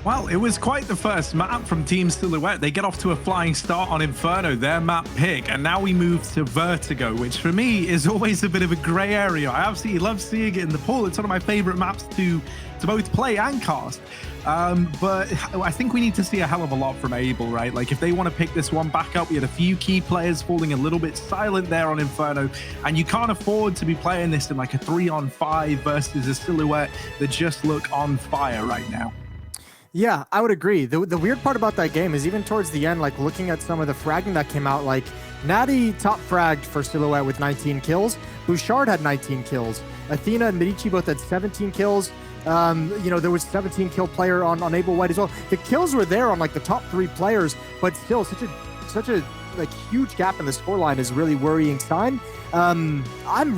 Well, it was quite the first map from Team Silhouette. They get off to a flying start on Inferno, their map pick, and now we move to Vertigo, which for me is always a bit of a gray area. I absolutely love seeing it in the pool. It's one of my favorite maps to both play and cast. But I think we need to see a hell of a lot from Able, right? Like, if they want to pick this one back up, we had a few key players falling a little bit silent there on Inferno, and you can't afford to be playing this in like a 3-on-5 versus a Silhouette that just look on fire right now. Yeah, I would agree. The weird part about that game is even towards the end, like looking at some of the fragging that came out, like Natty top fragged for Silhouette with 19 kills. Bouchard had 19 kills. Athena and Medici both had 17 kills. You know, there was 17 kill player on Able White as well. The kills were there on like the top 3 players, but still such a like huge gap in the scoreline is a really worrying sign. I'm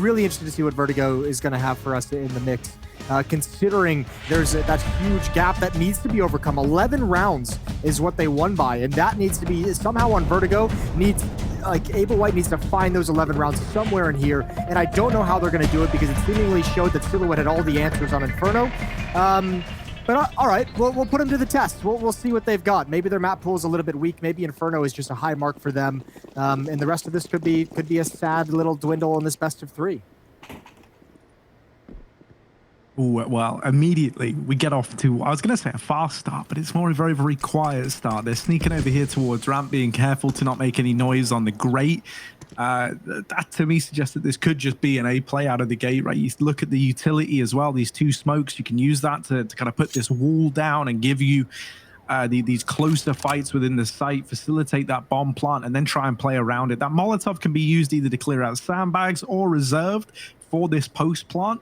really interested to see what Vertigo is going to have for us in the mix. Considering there's that huge gap that needs to be overcome. 11 rounds is what they won by, and that needs to be somehow on Vertigo. Able White needs to find those 11 rounds somewhere in here, and I don't know how they're going to do it because it seemingly showed that Silhouette had all the answers on Inferno. But all right, we'll put them to the test. We'll see what they've got. Maybe their map pool is a little bit weak. Maybe Inferno is just a high mark for them, and the rest of this could be a sad little dwindle in this best of 3. Ooh, well, immediately we get off to, I was going to say a fast start, but it's more a very, very quiet start. They're sneaking over here towards ramp, being careful to not make any noise on the grate. That to me suggests that this could just be an A play out of the gate, right? You look at the utility as well, these 2 smokes, you can use that to kind of put this wall down and give you these closer fights within the site, facilitate that bomb plant, and then try and play around it. That Molotov can be used either to clear out sandbags or reserved for this post plant.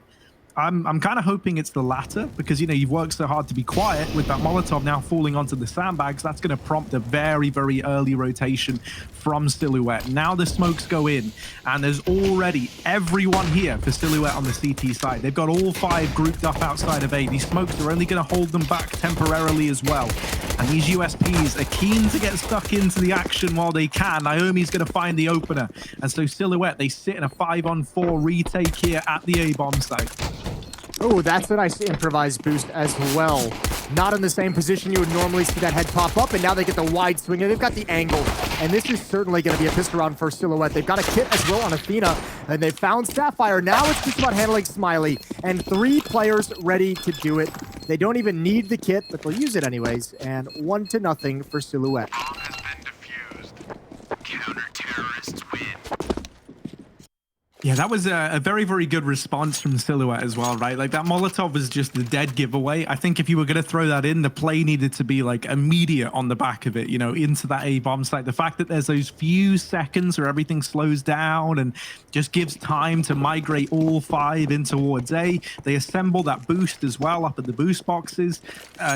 I'm kind of hoping it's the latter because, you know, you've worked so hard to be quiet. With that Molotov now falling onto the sandbags, that's going to prompt a very, very early rotation from Silhouette. Now the smokes go in, and there's already everyone here for Silhouette on the CT side. They've got all 5 grouped up outside of A. These smokes are only going to hold them back temporarily as well. And these USPs are keen to get stuck into the action while they can. Naomi's going to find the opener. And so Silhouette, they sit in a 5-on-4 retake here at the A-bomb site. Oh, that's a nice improvised boost as well. Not in the same position you would normally see that head pop up, and now they get the wide swing, and they've got the angle. And this is certainly going to be a pistol round for Silhouette. They've got a kit as well on Athena, and they found Sapphire. Now it's just about handling Smiley, and 3 players ready to do it. They don't even need the kit, but they'll use it anyways, and 1-0 for Silhouette. Bomb has been defused. Counter-terrorists win. Yeah, that was a very, very good response from Silhouette as well, right? Like, that Molotov was just the dead giveaway. I think if you were going to throw that in, the play needed to be, like, immediate on the back of it, you know, into that A-bomb site. The fact that there's those few seconds where everything slows down and just gives time to migrate all 5 in towards A. They assemble that boost as well up at the boost boxes,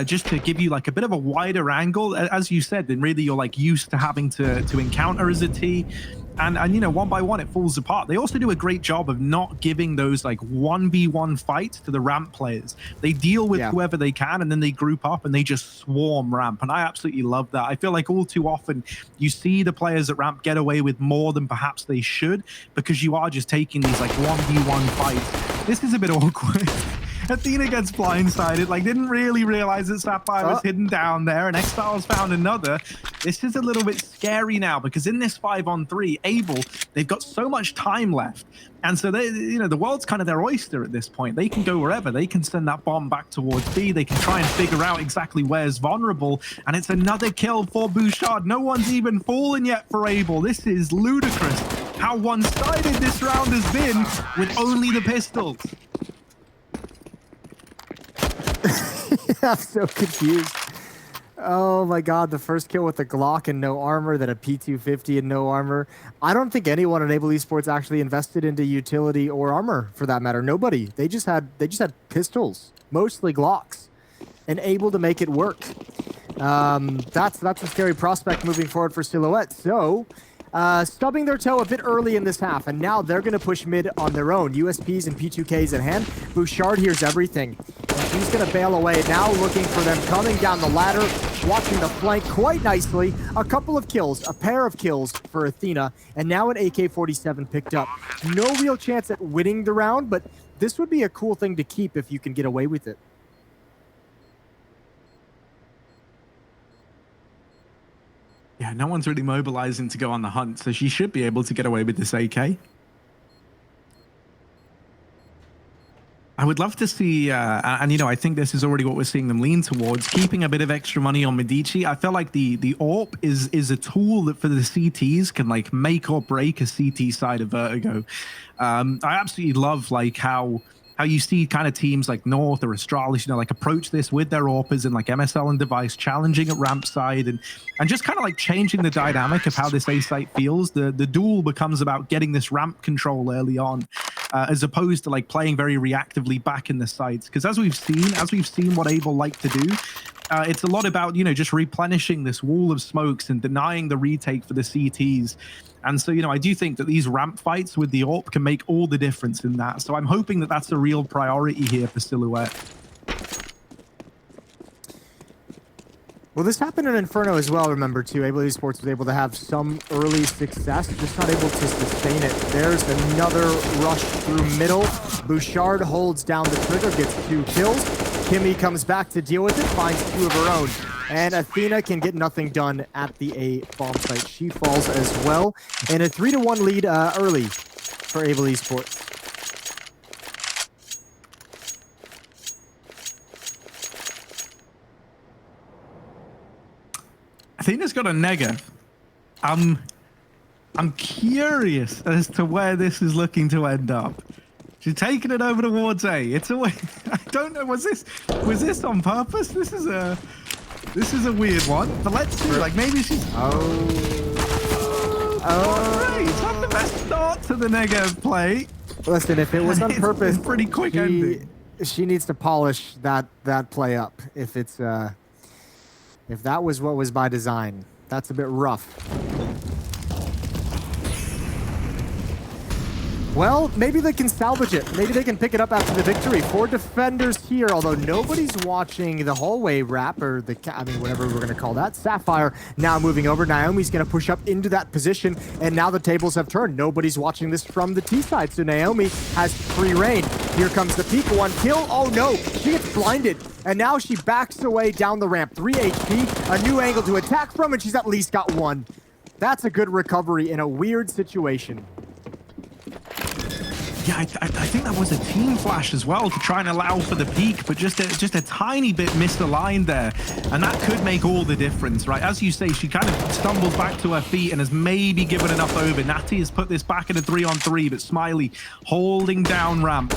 just to give you, like, a bit of a wider angle. As you said, then really you're, like, used to having to encounter as a T. And you know, one by one it falls apart. They also do a great job of not giving those like 1v1 fights to the ramp players. They deal with whoever they can, and then they group up and they just swarm ramp. And I absolutely love that. I feel like all too often you see the players at ramp get away with more than perhaps they should, because you are just taking these like 1v1 fights. This is a bit awkward. Athena gets blindsided, like didn't really realize that Sapphire was hidden down there, and Exiles found another. This is a little bit scary now, because in this 5-on-3, Able, they've got so much time left. And so they, you know, the world's kind of their oyster at this point. They can go wherever. They can send that bomb back towards B. They can try and figure out exactly where's vulnerable. And it's another kill for Bouchard. No one's even fallen yet for Able. This is ludicrous how one-sided this round has been with only the pistols. I'm so confused. Oh my god, the first kill with the Glock and no armor, then a P250 and no armor. I don't think anyone in Able Esports actually invested into utility or armor for that matter. Nobody. They just had pistols, mostly Glocks, and able to make it work. That's a scary prospect moving forward for Silhouette. So stubbing their toe a bit early in this half, and now they're going to push mid on their own. USPs and P2Ks at hand. Bouchard hears everything, and she's going to bail away. Now looking for them coming down the ladder, watching the flank quite nicely. A couple of kills, a pair of kills for Athena, and now an AK-47 picked up. No real chance at winning the round, but this would be a cool thing to keep if you can get away with it. Yeah, no one's really mobilizing to go on the hunt, so she should be able to get away with this AK. I would love to see, and you know, I think this is already what we're seeing them lean towards, keeping a bit of extra money on Medici. I feel like the AWP is a tool that for the CTs can like make or break a CT side of Vertigo. I absolutely love like how you see kind of teams like North or Astralis, you know, like approach this with their AWPers and like MSL and Device challenging at ramp side and just kind of like changing the dynamic of how this A site feels. The duel becomes about getting this ramp control early on, as opposed to like playing very reactively back in the sites. Because as we've seen what Able like to do, it's a lot about, you know, just replenishing this wall of smokes and denying the retake for the CTs. And so, you know, I do think that these ramp fights with the AWP can make all the difference in that. So I'm hoping that that's a real priority here for Silhouette. Well, this happened in Inferno as well, remember, too. Able Esports was able to have some early success, just not able to sustain it. There's another rush through middle. Bouchard holds down the trigger, gets 2 kills. Kimmy comes back to deal with it, finds 2 of her own. And Athena can get nothing done at the A bomb site. She falls as well. And a 3-1 lead early for Able Esports. Athena's got a negative. I'm curious as to where this is looking to end up. She's taking it over towards A. It's a way. I don't know. Was this on purpose? This is a weird one. But let's see. Like maybe she's. Great. It's not the best start to the Negev play. Listen, if it was on purpose, it's pretty quick ending. She needs to polish that play up. If that was what was by design, that's a bit rough. Well, maybe they can salvage it. Maybe they can pick it up after the victory. 4 defenders here, although nobody's watching the hallway wrap, or whatever we're going to call that. Sapphire now moving over. Naomi's going to push up into that position, and now the tables have turned. Nobody's watching this from the T side, so Naomi has free reign. Here comes the peek. 1 kill. Oh, no. She gets blinded, and now she backs away down the ramp. 3 HP, a new angle to attack from, and she's at least got 1. That's a good recovery in a weird situation. Yeah, I think that was a team flash as well to try and allow for the peak, but just a tiny bit misaligned there, and that could make all the difference, right? As you say, she kind of stumbles back to her feet and has maybe given enough over. Natty has put this back in a 3-on-3, but Smiley holding down ramp.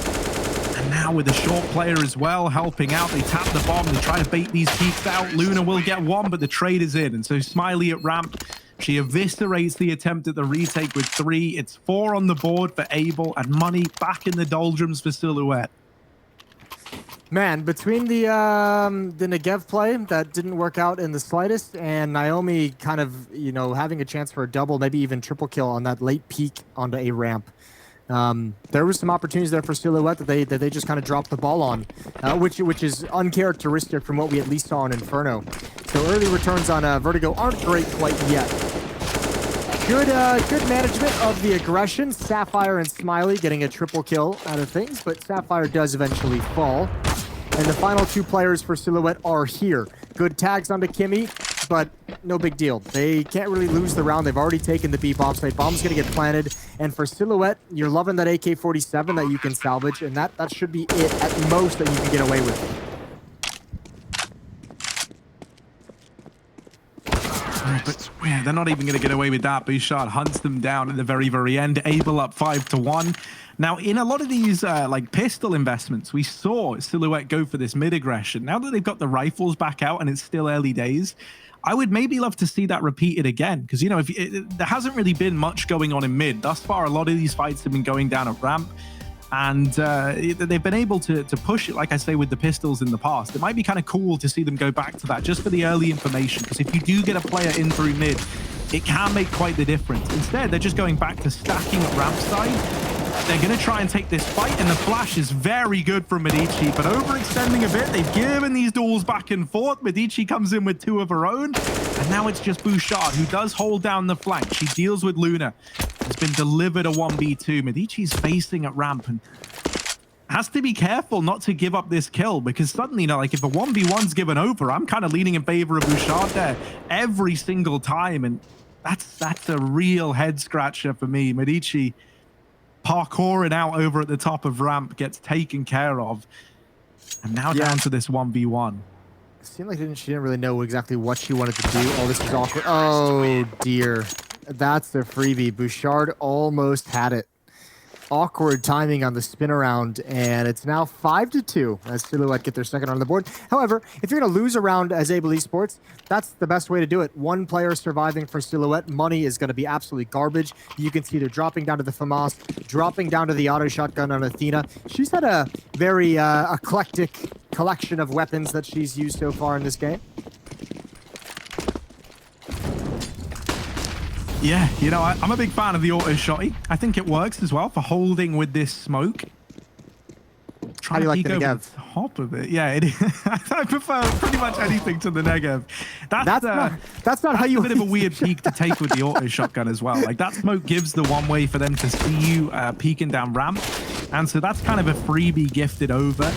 And now with a short player as well helping out, they tap the bomb, they try to bait these peaks out. Luna will get 1, but the trade is in, and so Smiley at ramp. She eviscerates the attempt at the retake with 3. It's 4 on the board for Able, and money back in the doldrums for Silhouette. Man, between the Negev play that didn't work out in the slightest, and Naomi kind of, you know, having a chance for a double, maybe even triple kill on that late peak onto A ramp. There was some opportunities there for Silhouette that they just kind of dropped the ball on, which is uncharacteristic from what we at least saw in Inferno. So early returns on Vertigo aren't great quite yet. Good management of the aggression. Sapphire and Smiley getting a triple kill out of things, but Sapphire does eventually fall. And the final 2 players for Silhouette are here. Good tags onto Kimmy, but no big deal. They can't really lose the round. They've already taken the B bomb site. Bomb's going to get planted. And for Silhouette, you're loving that AK-47 that you can salvage, and that should be it at most that you can get away with. But yeah, they're not even going to get away with that. Bouchard hunts them down at the very, very end. Able up 5-1. Now, in a lot of these like pistol investments, we saw Silhouette go for this mid aggression. Now that they've got the rifles back out and it's still early days, I would maybe love to see that repeated again. Because, you know, there hasn't really been much going on in mid. Thus far, a lot of these fights have been going down at ramp. And they've been able to push it, like I say, with the pistols in the past. It might be kind of cool to see them go back to that just for the early information. Because if you do get a player in through mid, it can make quite the difference. Instead, they're just going back to stacking at ramp side. They're going to try and take this fight, and the flash is very good from Medici, but overextending a bit. They've given these duels back and forth. Medici comes in with 2 of her own, and now it's just Bouchard, who does hold down the flank. She deals with Luna. It's been delivered a 1v2. Medici's facing at ramp, and has to be careful not to give up this kill, because suddenly, you know, like if a 1v1's given over, I'm kind of leaning in favor of Bouchard there every single time. And that's a real head scratcher for me. Medici parkouring out over at the top of ramp gets taken care of. And now down to this 1v1. It seemed like she didn't really know exactly what she wanted to do. Oh, this is awkward. Oh, dear. That's the freebie. Bouchard almost had it. Awkward timing on the spin around, and it's now 5-2 as Silhouette get their second on the board. However, if you're going to lose a round as Able Esports, that's the best way to do it. One player surviving for Silhouette. Money is going to be absolutely garbage. You can see they're dropping down to the FAMAS, dropping down to the auto shotgun on Athena. She's had a very eclectic collection of weapons that she's used so far in this game. Yeah, you know, I'm a big fan of the auto shotty. I think it works as well for holding with this smoke. How do you like the Negev? Top of it, yeah. I prefer pretty much anything to the Negev. That's not how you. A bit of a weird peek to take with the auto shotgun as well. Like that smoke gives the one way for them to see you peeking down ramp, and so that's kind of a freebie gifted over.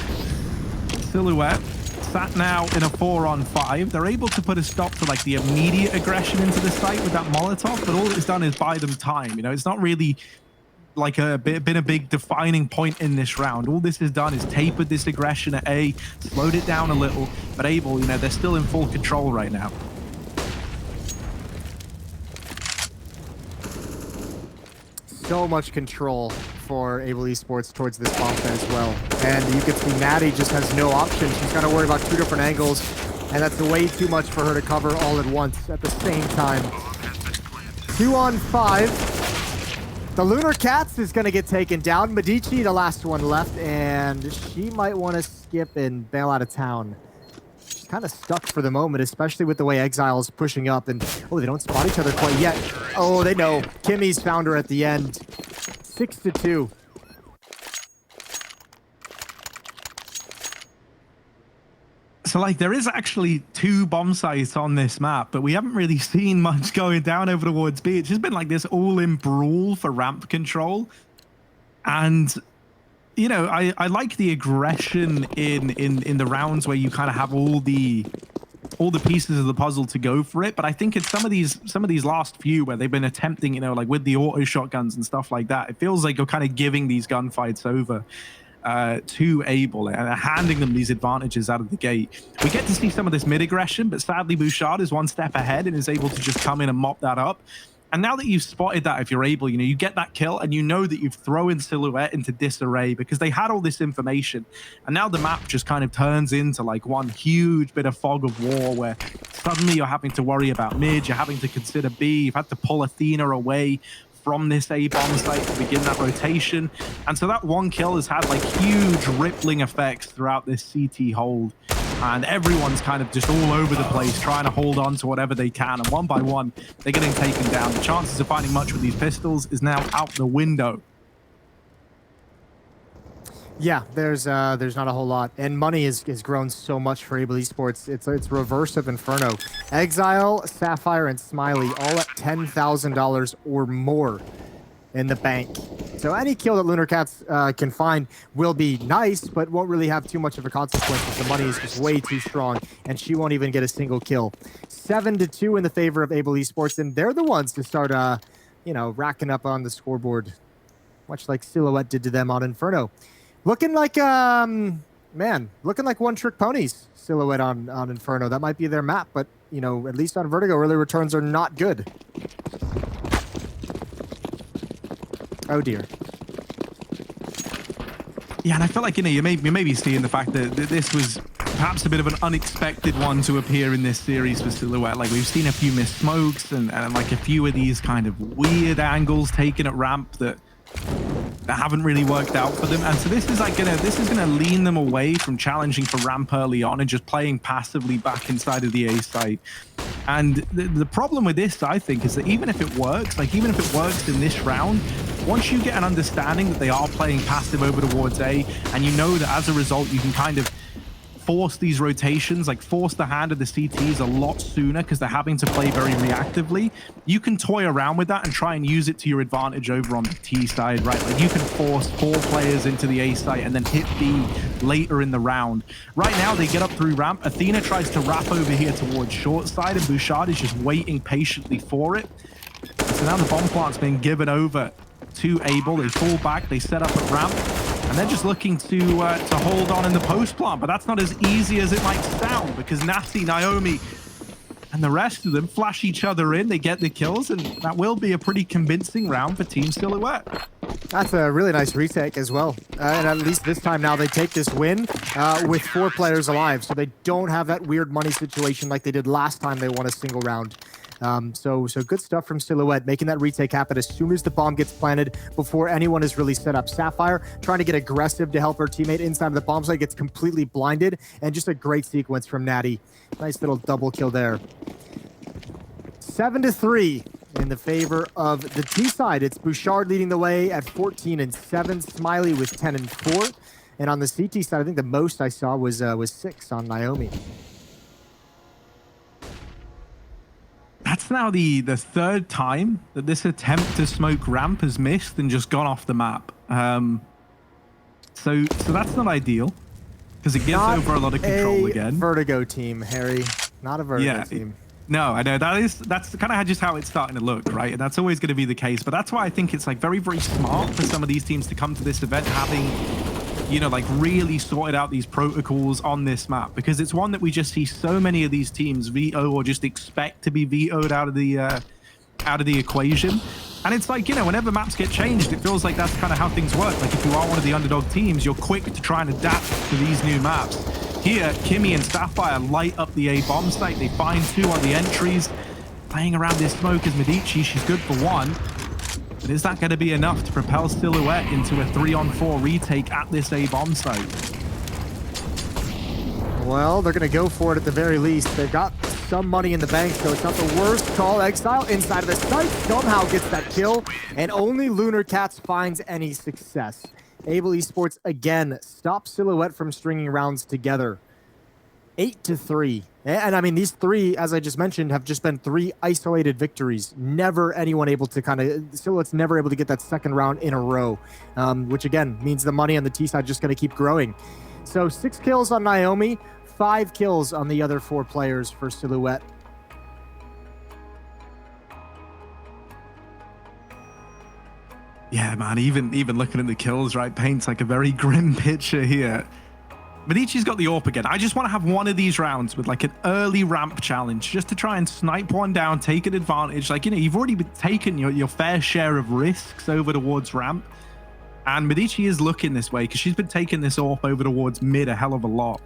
Silhouette sat now in a 4-on-5. They're able to put a stop to like the immediate aggression into the site with that Molotov, but all it's done is buy them time. You know, it's not really like been a big defining point in this round. All this has done is tapered this aggression at A, slowed it down a little, but Able, you know, they're still in full control right now. So much control for Able Esports towards this bomb pit as well. And you can see Natty just has no option. She's got to worry about two different angles, and that's way too much for her to cover all at once at the same time. 2-on-5. The Lunar Cats is going to get taken down. Medici, the last one left, and she might want to skip and bail out of town. She's kind of stuck for the moment, especially with the way Exile is pushing up. And, oh, they don't spot each other quite yet. Oh, they know. Kimmy's found her at the end. 6-2. So, like, there is actually 2 bomb sites on this map, but we haven't really seen much going down over towards B. It's just been like this all-in brawl for ramp control. And, you know, I like the aggression in the rounds where you kind of have all the pieces of the puzzle to go for it. But I think it's some of these last few where they've been attempting, you know, like with the auto shotguns and stuff like that, it feels like you're kind of giving these gunfights over to Able and handing them these advantages out of the gate. We get to see some of this mid aggression, but sadly Bouchard is one step ahead and is able to just come in and mop that up. And now that you've spotted that, if you're able, you know, you get that kill and you know that you've thrown Silhouette into disarray because they had all this information. And now the map just kind of turns into like one huge bit of fog of war where suddenly you're having to worry about mid, you're having to consider B, you've had to pull Athena away from this A bomb site to begin that rotation. And so that one kill has had like huge rippling effects throughout this CT hold. And everyone's kind of just all over the place trying to hold on to whatever they can. And one by one, they're getting taken down. The chances of finding much with these pistols is now out the window. Yeah, there's not a whole lot. And money has grown so much for Able Esports. It's reverse of Inferno. Exile, Sapphire, and Smiley all at $10,000 or more in the bank. So any kill that Lunar Cats can find will be nice, but won't really have too much of a consequence. The money is just way too strong, and she won't even get a single kill. 7-2 in the favor of Able Esports, and they're the ones to start, you know, racking up on the scoreboard, much like Silhouette did to them on Inferno. Looking like, man, looking like one-trick ponies, Silhouette on Inferno. That might be their map, but, you know, at least on Vertigo, early returns are not good. Oh, dear. Yeah, and I feel like, you know, you may be seeing the fact that this was perhaps a bit of an unexpected one to appear in this series for Silhouette. Like, we've seen a few missed smokes and like a few of these kind of weird angles taken at ramp that haven't really worked out for them. And so this is gonna lean them away from challenging for ramp early on and just playing passively back inside of the A site. And the problem with this, I think, is that even if it works, like even if it works in this round, once you get an understanding that they are playing passive over towards A, and you know that as a result you can kind of force these rotations, like force the hand of the CTs a lot sooner because they're having to play very reactively, you can toy around with that and try and use it to your advantage over on the T side, right? Like you can force 4 players into the A site and then hit B later in the round. Right now, they get up through ramp. Athena tries to wrap over here towards short side, and Bouchard is just waiting patiently for it. So now the bomb plant's been given over to Able. They fall back, they set up a ramp, and they're just looking to hold on in the post plant. But that's not as easy as it might sound, because Natty, Naomi, and the rest of them flash each other in. They get the kills, and that will be a pretty convincing round for Team Silhouette. That's a really nice retake as well. And at least this time now they take this win with 4 players alive. So they don't have that weird money situation like they did last time they won a single round. So good stuff from Silhouette, making that retake happen as soon as the bomb gets planted before anyone is really set up. Sapphire trying to get aggressive to help her teammate inside of the bomb site, gets completely blinded, and just a great sequence from Natty. Nice little double kill there. 7-3 in the favor of the T side. It's Bouchard leading the way at 14-7, Smiley with 10-4, and on the CT side, I think the most I saw was 6 on Naomi. That's now the 3rd time that this attempt to smoke ramp has missed and just gone off the map. So that's not ideal, because it gives over a lot of control again. Vertigo team, Harry. Not a Vertigo team. No, I know that's kind of just how it's starting to look, right? And that's always going to be the case. But that's why I think it's like very, very smart for some of these teams to come to this event having, you know, like really sorted out these protocols on this map, because it's one that we just see so many of these teams veto or just expect to be vetoed out of the equation. And it's like, you know, whenever maps get changed, it feels like that's kind of how things work. Like if you are one of the underdog teams, you're quick to try and adapt to these new maps. Here, Kimmy and Sapphire light up the A bomb site. They find 2 on the entries. Playing around this smoke is Medici. She's good for 1. But is that going to be enough to propel Silhouette into a 3-on-4 retake at this A bomb site? Well, they're going to go for it at the very least. They've got some money in the bank, so it's not the worst call. Exile inside of the site somehow gets that kill, and only Lunar Cats finds any success. Able Esports again stops Silhouette from stringing rounds together. 8-3. And I mean, these 3, as I just mentioned, have just been 3 isolated victories. Never anyone able to Silhouette's never able to get that 2nd round in a row, which again means the money on the T side just going to keep growing. So 6 kills on Naomi, 5 kills on the other 4 players for Silhouette. Yeah, man, even looking at the kills, right, paints like a very grim picture here. Medici's got the AWP again. I just want to have one of these rounds with like an early ramp challenge just to try and snipe one down, take an advantage. Like, you know, you've already taken your fair share of risks over towards ramp. And Medici is looking this way because she's been taking this AWP over towards mid a hell of a lot.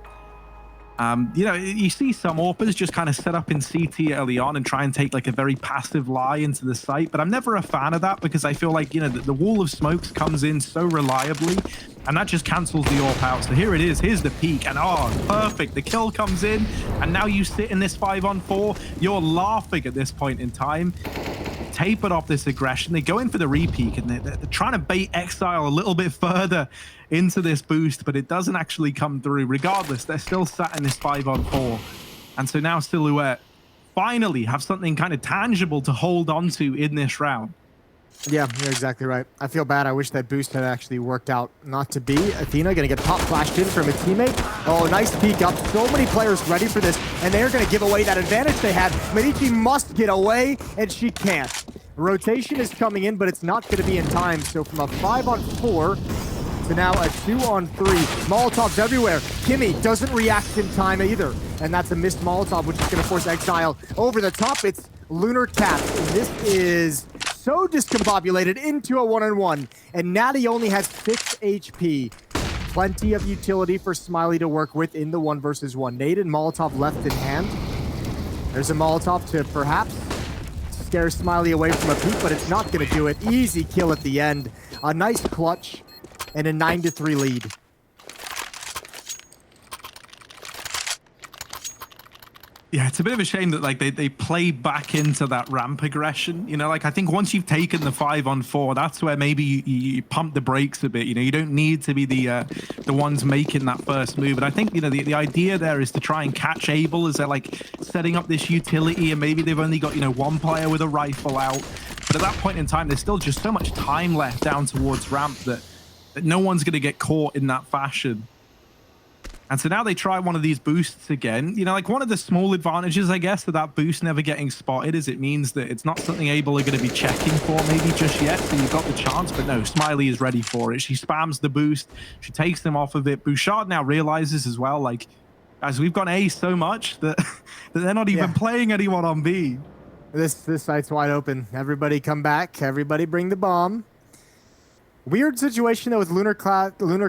You know, you see some AWPers just kind of set up in CT early on and try and take like a very passive lie into the site, but I'm never a fan of that because I feel like, you know, the wall of smokes comes in so reliably and that just cancels the AWP out. So here it is, here's the peak, and oh, perfect, the kill comes in, and now you sit in this 5-on-4, you're laughing at this point in time. Tapered off this aggression, they go in for the re-peak, and they're trying to bait Exile a little bit further into this boost, but it doesn't actually come through. Regardless, they're still sat in this 5-on-4, and so now Silhouette finally have something kind of tangible to hold on to in this round. Yeah, you're exactly right. I feel bad. I wish that boost had actually worked out not to be. Athena going to get pop flashed in from a teammate. Oh, nice peek up. So many players ready for this, and they're going to give away that advantage they had. Medici must get away, and she can't. Rotation is coming in, but it's not going to be in time. So from a 5-on-4 to now a 2-on-3. Molotovs everywhere. Kimmy doesn't react in time either, and that's a missed Molotov, which is going to force Exile over the top. It's Lunar Cat. This is so discombobulated into a 1-on-1, and Natty only has 6 HP. Plenty of utility for Smiley to work with in the 1 versus 1. Nade and Molotov left in hand. There's a Molotov to perhaps scare Smiley away from a peek, but it's not going to do it. Easy kill at the end. A nice clutch and a 9-3 lead. Yeah, it's a bit of a shame that like they play back into that ramp aggression. You know, like I think once you've taken the 5-on-4, that's where maybe you pump the brakes a bit. You know, you don't need to be the ones making that first move. And I think, you know, the idea there is to try and catch Abel as they're like setting up this utility, and maybe they've only got, you know, one player with a rifle out. But at that point in time, there's still just so much time left down towards ramp that no one's going to get caught in that fashion. And so now they try one of these boosts again. You know, like one of the small advantages, I guess, to that boost never getting spotted is it means that it's not something Abel are going to be checking for maybe just yet. So you've got the chance, but no, Smiley is ready for it. She spams the boost. She takes them off of it. Bouchard now realizes as well, like, guys, we've gone A so much that, that they're not even playing anyone on B. This site's wide open. Everybody come back. Everybody bring the bomb. Weird situation though with Lunar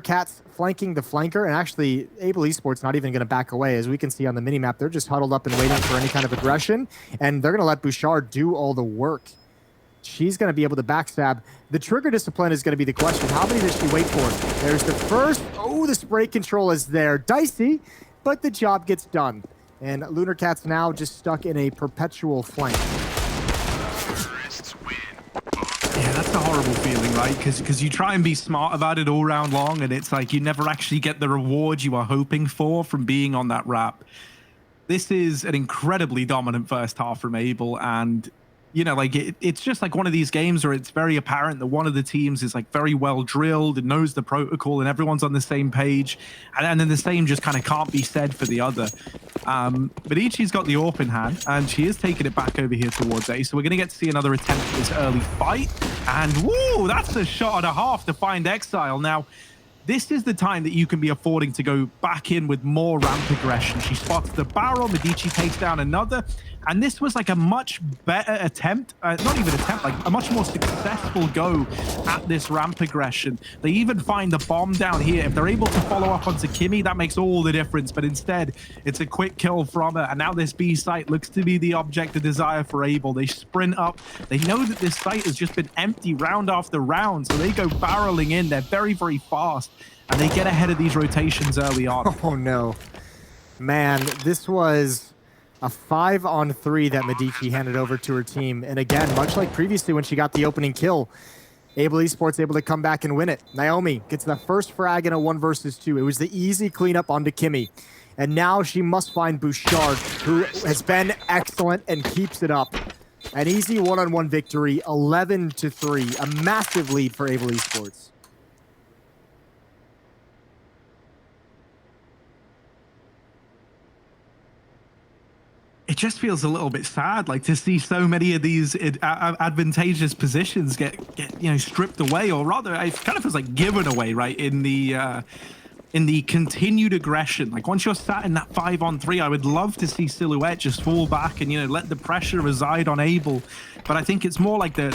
Cats flanking the flanker, and actually Able Esports not even going to back away. As we can see on the minimap, they're just huddled up and waiting for any kind of aggression, and they're going to let Bouchard do all the work. She's going to be able to backstab. The trigger discipline is going to be the question. How many does she wait for? There's the first. Oh, the spray control is there. Dicey, but the job gets done. And Lunar Cat's now just stuck in a perpetual flank. Yeah, that's a horrible feeling, right? Because you try and be smart about it all round long, and it's like you never actually get the reward you are hoping for from being on that wrap. This is an incredibly dominant first half from Able, and you know, like it's just like one of these games where it's very apparent that one of the teams is like very well drilled and knows the protocol and everyone's on the same page, and then the same just kind of can't be said for the other. But Ichi's got the AWP in hand, and she is taking it back over here towards A, so we're going to get to see another attempt at this early fight, and woo, that's a shot and a half to find Exile. Now, this is the time that you can be affording to go back in with more ramp aggression. She spots the barrel, Medici takes down another, and this was like a much better attempt, not even attempt, like a much more successful go at this ramp aggression. They even find the bomb down here. If they're able to follow up onto Kimmy, that makes all the difference, but instead, it's a quick kill from her, and now this B site looks to be the object of desire for Able. They sprint up. They know that this site has just been empty round after round, so they go barreling in. They're very, very fast, and they get ahead of these rotations early on. Oh, no. Man, this was a 5-on-3 that Medici handed over to her team. And again, much like previously when she got the opening kill, Able Esports able to come back and win it. Naomi gets the first frag in a 1 versus 2. It was the easy cleanup onto Kimmy. And now she must find Bouchard, who has been excellent and keeps it up. An easy 1-on-1 victory, 11-3. A massive lead for Able Esports. It just feels a little bit sad, like to see so many of these advantageous positions get you know, stripped away, or rather, it kind of feels like given away, right? In the continued aggression. Like once you're sat in that 5-on-3, I would love to see Silhouette just fall back and, you know, let the pressure reside on Able. But I think it's more like the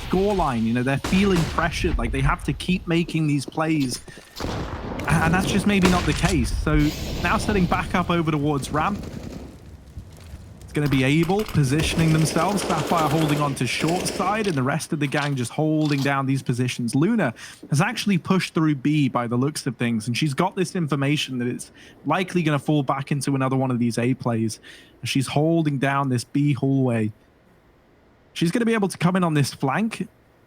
score line. You know, they're feeling pressured, like they have to keep making these plays, and that's just maybe not the case. So now setting back up over towards ramp. It's going to be Able positioning themselves. Sapphire holding on to short side, and the rest of the gang just holding down these positions. Luna has actually pushed through B by the looks of things, and she's got this information that it's likely going to fall back into another one of these A plays. She's holding down this B hallway. She's going to be able to come in on this flank,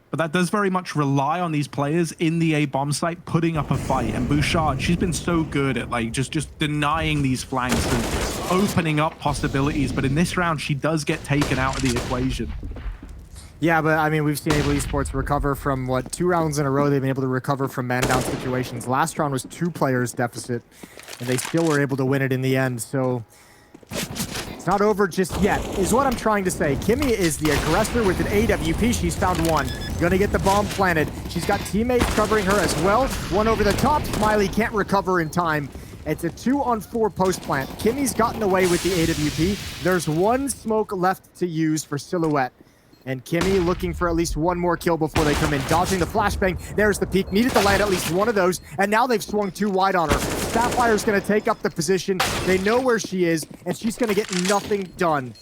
but that does very much rely on these players in the A bomb site putting up a fight. And Bouchard, she's been so good at like just denying these flanks and opening up possibilities. But in this round, she does get taken out of the equation. Yeah, but I mean, we've seen Able Esports recover from, what, 2 rounds in a row they've been able to recover from man-down situations. Last round was 2 players deficit, and they still were able to win it in the end. So it's not over just yet, is what I'm trying to say. Kimmy is the aggressor with an AWP. She's found one. Gonna get the bomb planted. She's got teammates covering her as well. One over the top. Smiley can't recover in time. It's a 2-on-4 post plant. Kimmy's gotten away with the AWP. There's 1 smoke left to use for Silhouette. And Kimmy looking for at least 1 more kill before they come in. Dodging the flashbang. There's the peek. Needed to land at least 1 of those. And now they've swung 2 wide on her. Sapphire's going to take up the position. They know where she is, and she's going to get nothing done.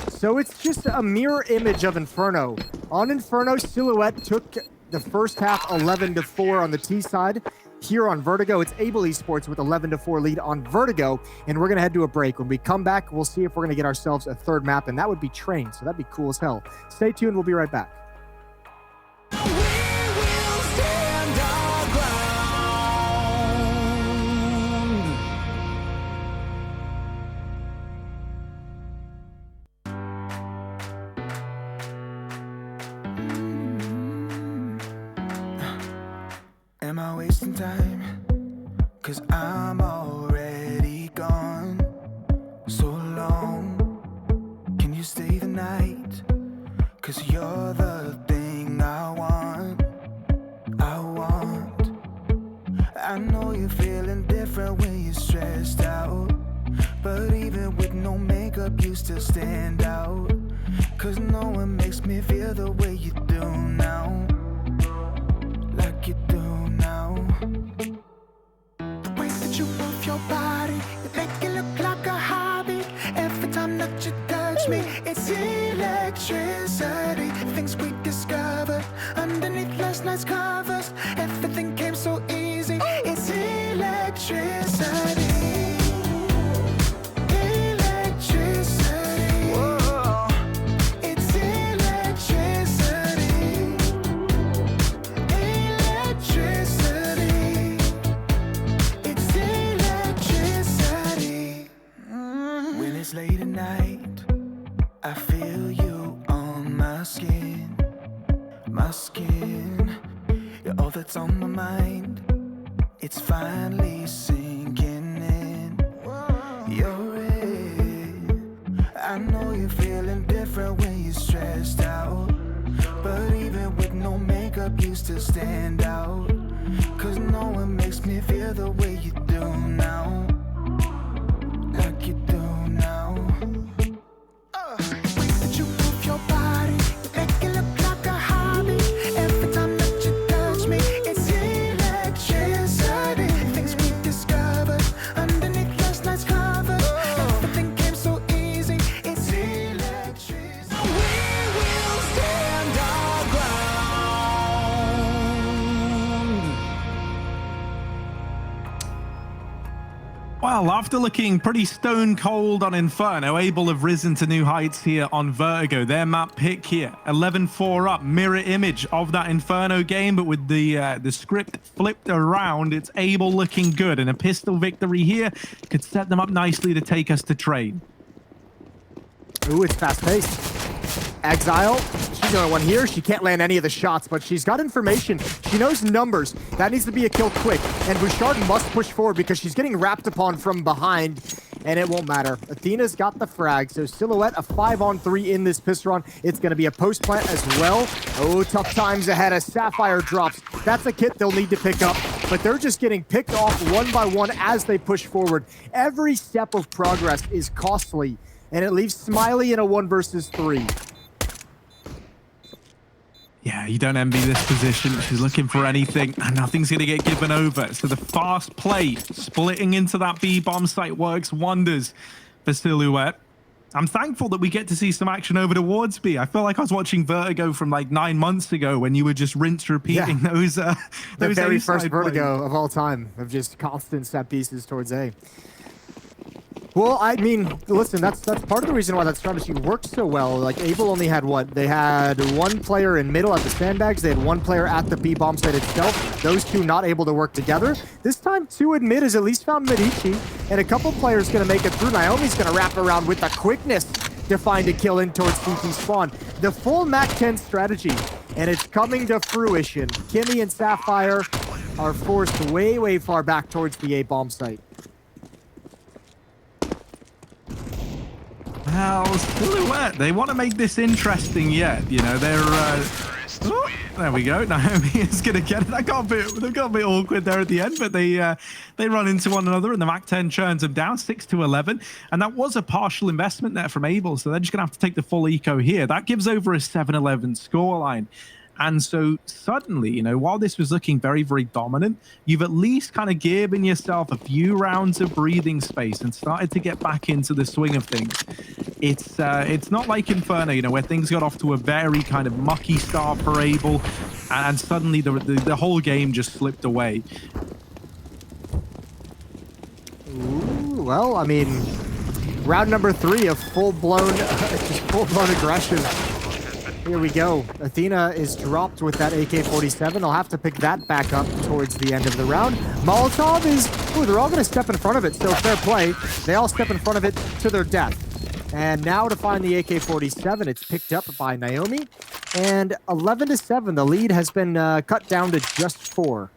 So it's just a mirror image of Inferno. On Inferno, Silhouette took the first half 11-4 on the T side. here on Vertigo. It's Able Esports with 11-4 lead on Vertigo, and we're going to head to a break. When we come back, we'll see if we're going to get ourselves a third map, and that would be Train, so that'd be cool as hell. Stay tuned. We'll be right back. Am I wasting time? 'Cause I'm already gone. So long, can you stay the night? 'Cause you're the thing I want. I know you're feeling different when you're stressed out, but even with no makeup you still stand out. 'Cause no one makes me feel the way you do now. Like you do now. The way that you move your body, you make it look like a hobby. Every time that you touch me, it's electricity. Things we discovered underneath last night's covers. Everything came so easy. It's electricity. Late at night, I feel you on my skin. You're all that's on my mind. It's finally sinking in. You're it. I know you're feeling different when you're stressed out, but even with no makeup you still stand out. 'Cause no one makes me feel the way you do now. Like you do now. The way that you move your body, you make it look like a hobby. Every time that you touch me, it's electricity. Things we discovered underneath last night's covers. Everything came so easy. It's electricity. We will stand our ground. Well, after looking pretty stone cold on Inferno, Able have risen to new heights here on Vertigo. Their map pick here, 11-4 up, mirror image of that Inferno game, but with the script flipped around, it's Able looking good, and a pistol victory here could set them up nicely to take us to Train. Ooh, it's fast-paced. Exile, she's the only one here. She can't land any of the shots, but she's got information. She knows numbers. That needs to be a kill quick. And Bouchard must push forward because she's getting wrapped upon from behind, and it won't matter. Athena's got the frag, so Silhouette a 5-on-3 in this pistol run. It's going to be a post-plant as well. Oh, tough times ahead as Sapphire drops. That's a kit they'll need to pick up, but they're just getting picked off one by one as they push forward. Every step of progress is costly, and it leaves Smiley in a 1 versus 3. Yeah, you don't envy this position. She's looking for anything, and nothing's going to get given over. So the fast play, splitting into that B-bomb site works wonders for Silhouette. I'm thankful that we get to see some action over towards B. I feel like I was watching Vertigo from like 9 months ago when you were just rinse repeating those The very first Vertigo plays of all time of just constant set pieces towards A. Well, I mean, listen, that's part of the reason why that strategy worked so well. Like, Able only had what? They had 1 player in middle at the sandbags. They had 1 player at the B bomb site itself. Those 2 not able to work together. This time, 2 in mid has at least found Medici, and a couple players going to make it through. Naomi's going to wrap around with the quickness to find a kill in towards CT spawn. The full MAC-10 strategy, and it's coming to fruition. Kimmy and Sapphire are forced way, way far back towards the A bomb site. Well, Silhouette, they want to make this interesting yet. You know, they're... oh, there we go. Naomi is going to get it. They got a bit awkward there at the end, but they run into one another, and the MAC-10 churns them down 6-11. And that was a partial investment there from Able, so they're just going to have to take the full eco here. That gives over a 7-11 scoreline. And so suddenly, you know, while this was looking very, very dominant, you've at least kind of given yourself a few rounds of breathing space and started to get back into the swing of things. It's not like Inferno, you know, where things got off to a very kind of mucky start for Able, and suddenly the whole game just slipped away. Well, I mean, round number 3 of full-blown, just full-blown aggression. Here we go. Athena is dropped with that AK-47. They'll have to pick that back up towards the end of the round. Molotov is... Ooh, they're all going to step in front of it, so fair play. They all step in front of it to their death. And now to find the AK-47, it's picked up by Naomi. And 11-7, the lead has been cut down to just 4.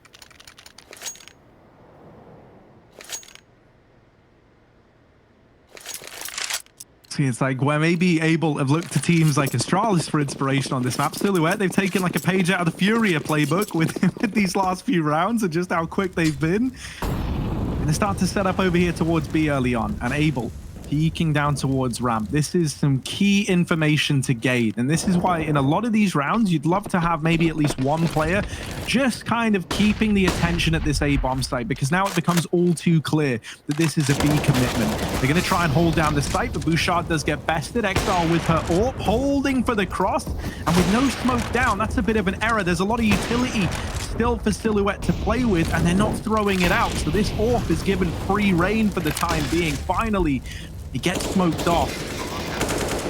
See, it's like where maybe Able have looked to teams like Astralis for inspiration on this map. Silhouette, they've taken like a page out of the Furia playbook with these last few rounds and just how quick they've been. And they start to set up over here towards B early on, and Able peeking down towards ramp. This is some key information to gain, and this is why in a lot of these rounds you'd love to have maybe at least one player just kind of keeping the attention at this A-bomb site, because now it becomes all too clear that this is a B commitment. They're going to try and hold down the site, but Bouchard does get bested. Exile with her AWP holding for the cross, and with no smoke down, that's a bit of an error. There's a lot of utility still for Silhouette to play with, and they're not throwing it out, so this AWP is given free reign for the time being. Finally, he gets smoked off.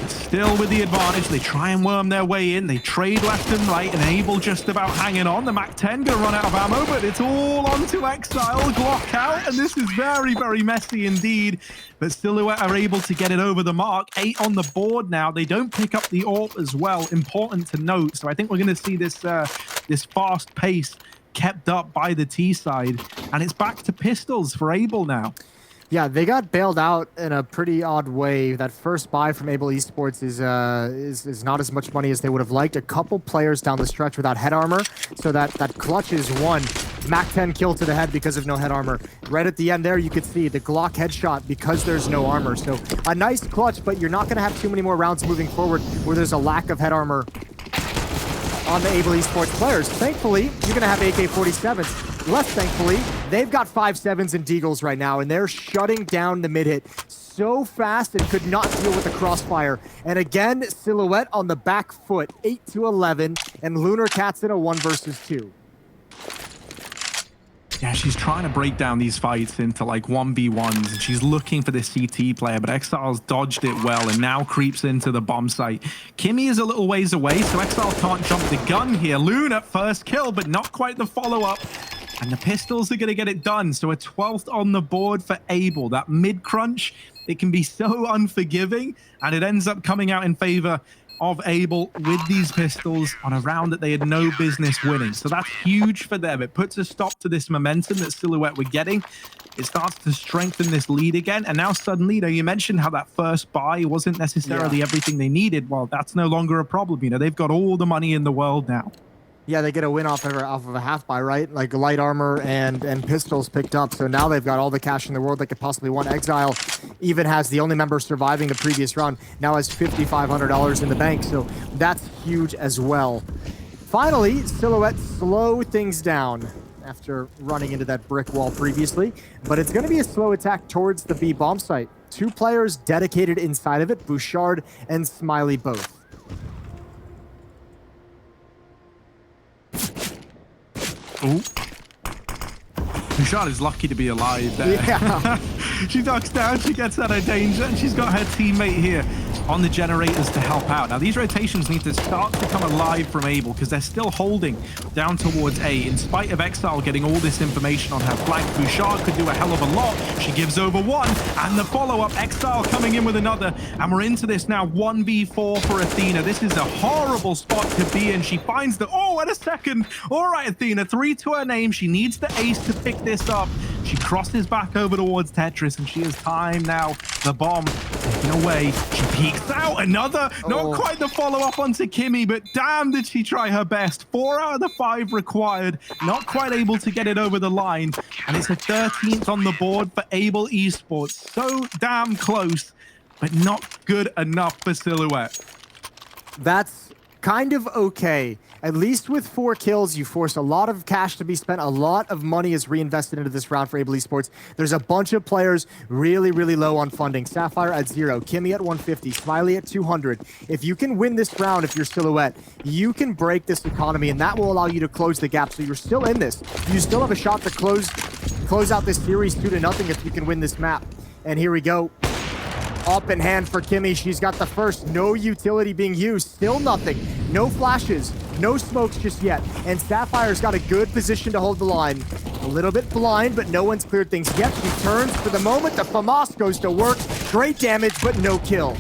Still with the advantage, they try and worm their way in. They trade left and right, and Able just about hanging on. The MAC-10 gonna run out of ammo, but it's all onto Exile. Glock out, and this is very, very messy indeed. But Silhouette are able to get it over the mark. 8 on the board now. They don't pick up the AWP as well. Important to note. So I think we're gonna see this this fast pace kept up by the T side, and it's back to pistols for Able now. Yeah, they got bailed out in a pretty odd way. That first buy from Able Esports is not as much money as they would have liked. A couple players down the stretch without head armor, so that clutch is one. MAC-10 kill to the head because of no head armor. Right at the end there, you could see the Glock headshot because there's no armor. So a nice clutch, but you're not going to have too many more rounds moving forward where there's a lack of head armor on the Able Esports players. Thankfully, you're going to have AK-47s. Less thankfully, they've got 5.7s and Deagles right now, and they're shutting down the mid-hit so fast and could not deal with the crossfire. And again, Silhouette on the back foot, 8-11, and Lunar Cat's in a 1 versus 2. Yeah, she's trying to break down these fights into like 1v1s, and she's looking for this CT player, but Exile's dodged it well and now creeps into the bomb site. Kimmy is a little ways away, so Exile can't jump the gun here. Luna, first kill, but not quite the follow-up. And the pistols are going to get it done. So a 12th on the board for Able. That mid-crunch, it can be so unforgiving, and it ends up coming out in favor of Able with these pistols on a round that they had no business winning. So that's huge for them. It puts a stop to this momentum that Silhouette were getting. It starts to strengthen this lead again. And now suddenly, you know, you mentioned how that first buy wasn't necessarily everything they needed. Well, that's no longer a problem. You know, they've got all the money in the world now. Yeah, they get a win off of a half buy, right? Like light armor and pistols picked up. So now they've got all the cash in the world they could possibly want. Exile even has the only member surviving the previous round, now has $5,500 in the bank. So that's huge as well. Finally, Silhouette slow things down after running into that brick wall previously. But it's going to be a slow attack towards the B bomb site. 2 players dedicated inside of it, Bouchard and Smiley both. Oh, Bouchard is lucky to be alive there. Yeah. She ducks down, she gets out of danger, and she's got her teammate here on the generators to help out. Now, these rotations need to start to come alive from Able because they're still holding down towards A. In spite of Exile getting all this information on her flank, Bouchard could do a hell of a lot. She gives over 1, and the follow-up, Exile coming in with another, and we're into this now 1v4 for Athena. This is a horrible spot to be in. She finds the, oh, wait a second. All right, Athena, 3 to her name. She needs the ace to pick this up. She crosses back over towards Tetris, and she has time now. The bomb taken away. She peeks out. Another, not quite the follow-up onto Kimmy, but damn did she try her best. 4 out of the 5 required. Not quite able to get it over the line. And it's a 13th on the board for Able Esports. So damn close, but not good enough for Silhouette. That's kind of okay. At least with 4 kills, you force a lot of cash to be spent. A lot of money is reinvested into this round for Able Esports. There's a bunch of players really, really low on funding. Sapphire at 0, Kimmy at 150, Smiley at 200. If you can win this round, if you're Silhouette, you can break this economy, and that will allow you to close the gap. So you're still in this. You still have a shot to close out this series 2-0 if you can win this map. And here we go. Up in hand for Kimmy. She's got the first. No utility being used. Still nothing. No flashes. No smokes just yet. And Sapphire's got a good position to hold the line. A little bit blind, but no one's cleared things yet. She turns for the moment. The FAMAS goes to work. Great damage, but no kill.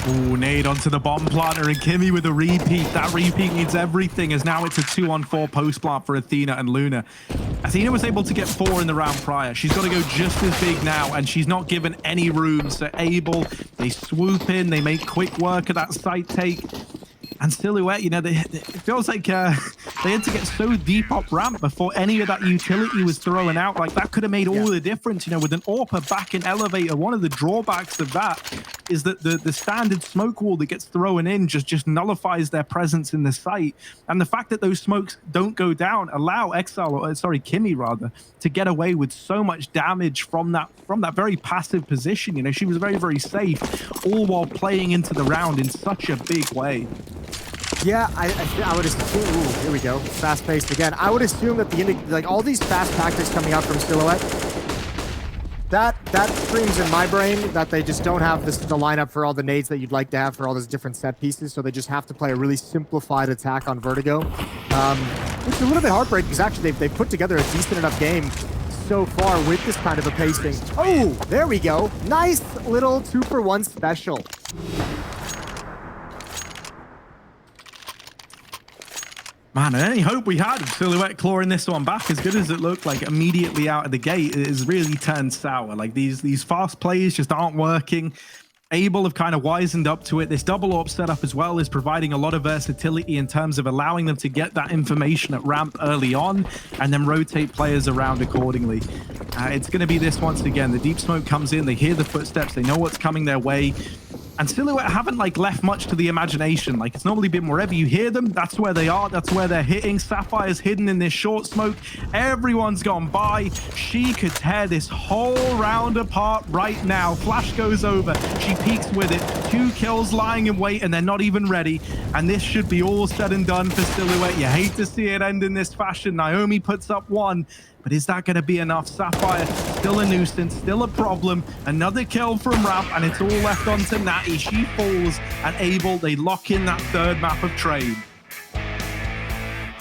Ooh, nade onto the bomb planter, and Kimmy with a repeat. That repeat needs everything, as now it's a 2-on-4 post plant for Athena and Luna. Athena was able to get 4 in the round prior. She's got to go just as big now, and she's not given any room. So Abel, they swoop in, they make quick work of that side take. And Silhouette, you know, it feels like they had to get so deep up ramp before any of that utility was thrown out. Like, that could have made all the difference, you know, with an AWPer back in elevator. One of the drawbacks of that is that the standard smoke wall that gets thrown in just nullifies their presence in the site. And the fact that those smokes don't go down allow Kimmy rather, to get away with so much damage from that very passive position. You know, she was very, very safe, all while playing into the round in such a big way. Yeah, I would assume. Ooh, here we go. Fast paced again. I would assume that like all these fast tactics coming out from Silhouette, that screams in my brain that they just don't have the lineup for all the nades that you'd like to have for all those different set pieces. So they just have to play a really simplified attack on Vertigo, which is a little bit heartbreaking because actually they've put together a decent enough game so far with this kind of a pacing. Oh, there we go. Nice little 2-for-1 special. Man, and any hope we had of Silhouette clawing this one back, as good as it looked like immediately out of the gate, it has really turned sour. Like, these fast plays just aren't working. Abel have kind of wisened up to it. This double AWP setup as well is providing a lot of versatility in terms of allowing them to get that information at ramp early on and then rotate players around accordingly. It's going to be this once again. The deep smoke comes in, they hear the footsteps, they know what's coming their way. And Silhouette haven't like left much to the imagination. Like, it's normally been wherever you hear them, that's where they are, that's where they're hitting. Sapphire's hidden in this short smoke. Everyone's gone by. She could tear this whole round apart right now. Flash goes over. She peeks with it. 2 kills lying in wait, and they're not even ready. And this should be all said and done for Silhouette. You hate to see it end in this fashion. Naomi puts up 1. But is that going to be enough? Sapphire, still a nuisance, still a problem. Another kill from Ramp, and it's all left on to Natty. She falls, and Abel, they lock in that 3rd map of trade.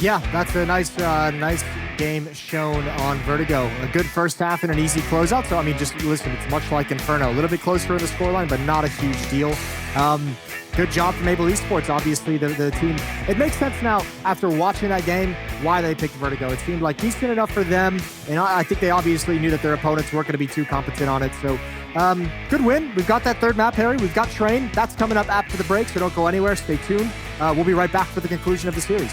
Yeah, that's a nice game shown on Vertigo. A good first half and an easy closeout. So, I mean, just listen, it's much like Inferno. A little bit closer in the scoreline, but not a huge deal. Good job from Able Esports, obviously, the team. It makes sense now, after watching that game, why they picked Vertigo. It seemed like decent enough for them, and I think they obviously knew that their opponents weren't going to be too competent on it. So, good win. We've got that 3rd map, Harry. We've got Train. That's coming up after the break, so don't go anywhere. Stay tuned. We'll be right back for the conclusion of the series.